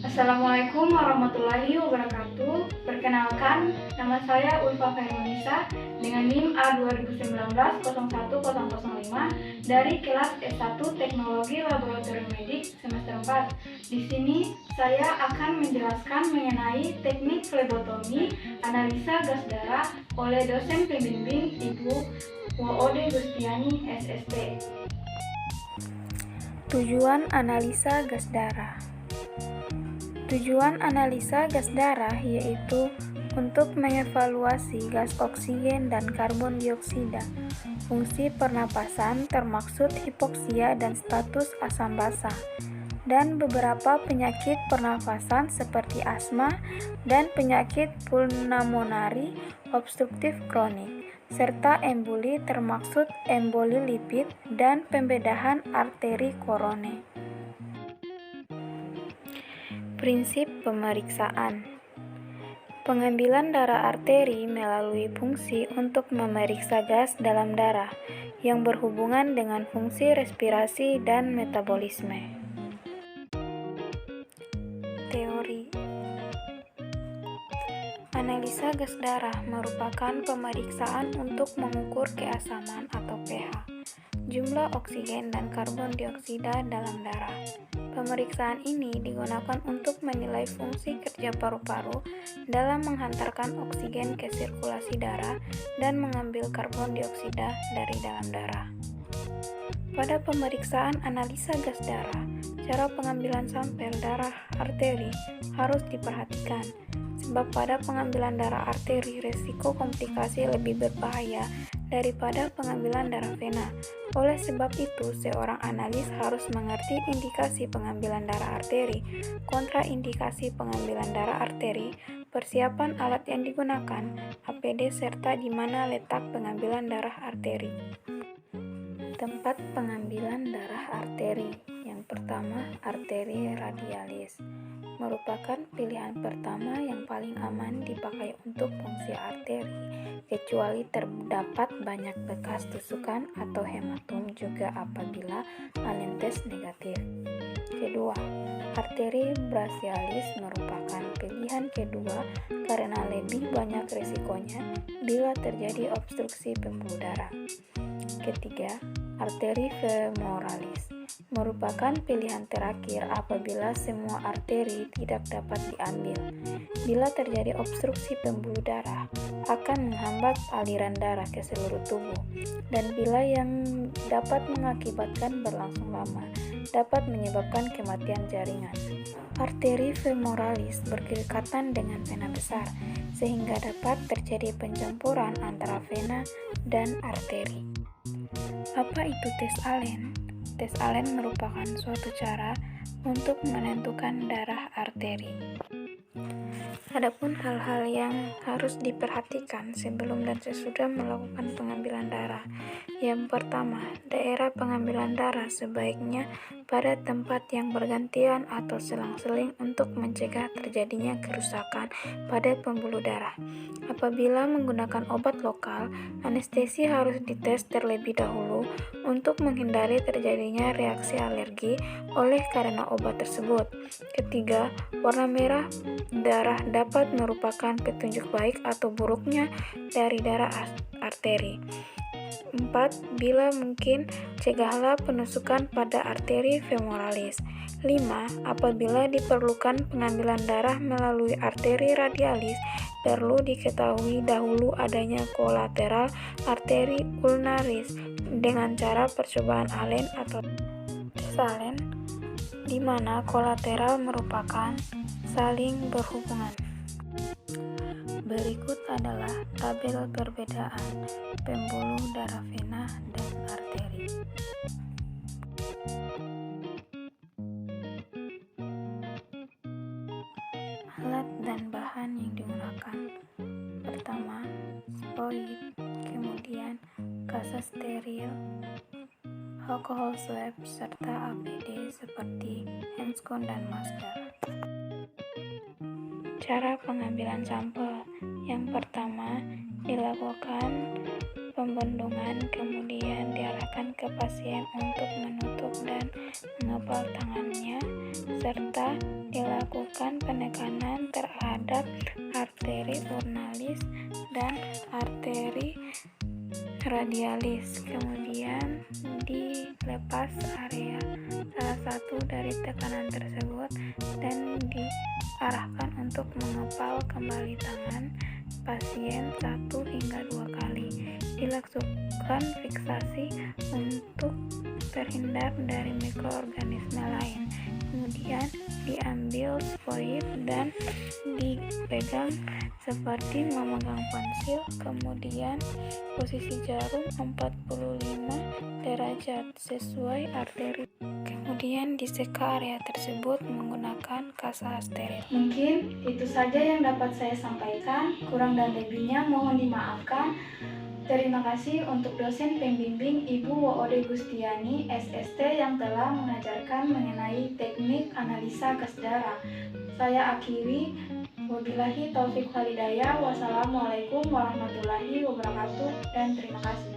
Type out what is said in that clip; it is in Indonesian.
Assalamualaikum warahmatullahi wabarakatuh. Perkenalkan, nama saya Ulfa Fernisa dengan NIM A2019-01005 dari kelas S1 Teknologi Laboratorium Medik semester 4. Di sini saya akan menjelaskan mengenai teknik flebotomi analisa gas darah oleh dosen pembimbing Ibu Woode Gustiani, SST. Tujuan analisa gas darah. Tujuan analisa gas darah yaitu untuk mengevaluasi gas oksigen dan karbon dioksida, fungsi pernapasan termaksud hipoksia dan status asam basa, dan beberapa penyakit pernafasan seperti asma dan penyakit pulmonari obstruktif kronik, serta emboli termaksud emboli lipid dan pembedahan arteri korone. Prinsip pemeriksaan. Pengambilan darah arteri melalui fungsi untuk memeriksa gas dalam darah yang berhubungan dengan fungsi respirasi dan metabolisme. Teori. Analisa gas darah merupakan pemeriksaan untuk mengukur keasaman atau pH, jumlah oksigen dan karbon dioksida dalam darah. Pemeriksaan ini digunakan untuk menilai fungsi kerja paru-paru dalam menghantarkan oksigen ke sirkulasi darah dan mengambil karbon dioksida dari dalam darah. Pada pemeriksaan analisa gas darah, cara pengambilan sampel darah arteri harus diperhatikan, sebab pada pengambilan darah arteri resiko komplikasi lebih berbahaya daripada pengambilan darah vena. Oleh sebab itu, seorang analis harus mengerti indikasi pengambilan darah arteri, kontraindikasi pengambilan darah arteri, persiapan alat yang digunakan, APD, serta di mana letak pengambilan darah arteri. Tempat pengambilan darah arteri. Yang pertama, arteri radialis. Merupakan pilihan pertama yang paling aman dipakai untuk fungsi arteri, kecuali terdapat banyak bekas tusukan atau hematom juga apabila Allen test negatif. Kedua, arteri brachialis merupakan pilihan kedua karena lebih banyak risikonya bila terjadi obstruksi pembuluh darah. Ketiga, arteri femoralis merupakan pilihan terakhir apabila semua arteri tidak dapat diambil. Bila terjadi obstruksi pembuluh darah, akan menghambat aliran darah ke seluruh tubuh, dan bila yang dapat mengakibatkan berlangsung lama, dapat menyebabkan kematian jaringan. Arteri femoralis berdekatan dengan vena besar, sehingga dapat terjadi pencampuran antara vena dan arteri. Apa itu tes Allen? Tes Allen merupakan suatu cara untuk menentukan darah arteri. Adapun hal-hal yang harus diperhatikan sebelum dan sesudah melakukan pengambilan darah. Yang pertama, daerah pengambilan darah sebaiknya pada tempat yang bergantian atau selang-seling untuk mencegah terjadinya kerusakan pada pembuluh darah. Apabila menggunakan obat lokal, anestesi harus dites terlebih dahulu untuk menghindari terjadinya reaksi alergi oleh karena obat tersebut. Ketiga, warna merah darah dapat merupakan petunjuk baik atau buruknya dari darah arteri. 4. Bila mungkin, cegahlah penusukan pada arteri femoralis. 5. Apabila diperlukan pengambilan darah melalui arteri radialis, perlu diketahui dahulu adanya kolateral arteri ulnaris dengan cara percobaan Allen atau tes Allen, di mana kolateral merupakan saling berhubungan. Berikut adalah tabel perbedaan pembuluh darah vena dan arteri. Alat dan bahan yang digunakan. Pertama, sploid, kemudian kasa steril, alkohol swab, serta APD seperti handscone dan masker. Cara pengambilan sampel. Yang pertama, dilakukan pembendungan, kemudian diarahkan ke pasien untuk menutup dan mengepal tangannya, serta dilakukan penekanan terhadap arteri urnalis dan arteri radialis. Kemudian dilepas area salah satu dari tekanan tersebut dan diarahkan untuk mengepal kembali tangan pasien 1 hingga 2 kali. Dilakukan fiksasi untuk terhindar dari mikroorganisme lain. Kemudian diambil spoid dan dipegang seperti memegang pensil. Kemudian posisi jarum 45 derajat sesuai arteri. Kemudian diseka area tersebut menggunakan kasa steril. Mungkin itu saja yang dapat saya sampaikan. Kurang dan lebihnya mohon dimaafkan. Terima kasih untuk dosen pembimbing Ibu Woode Gustiani, SST, yang telah mengajarkan mengenai teknik analisa gas darah. Saya akhiri. Wabillahi taufik walhidayah. Wassalamualaikum warahmatullahi wabarakatuh dan terima kasih.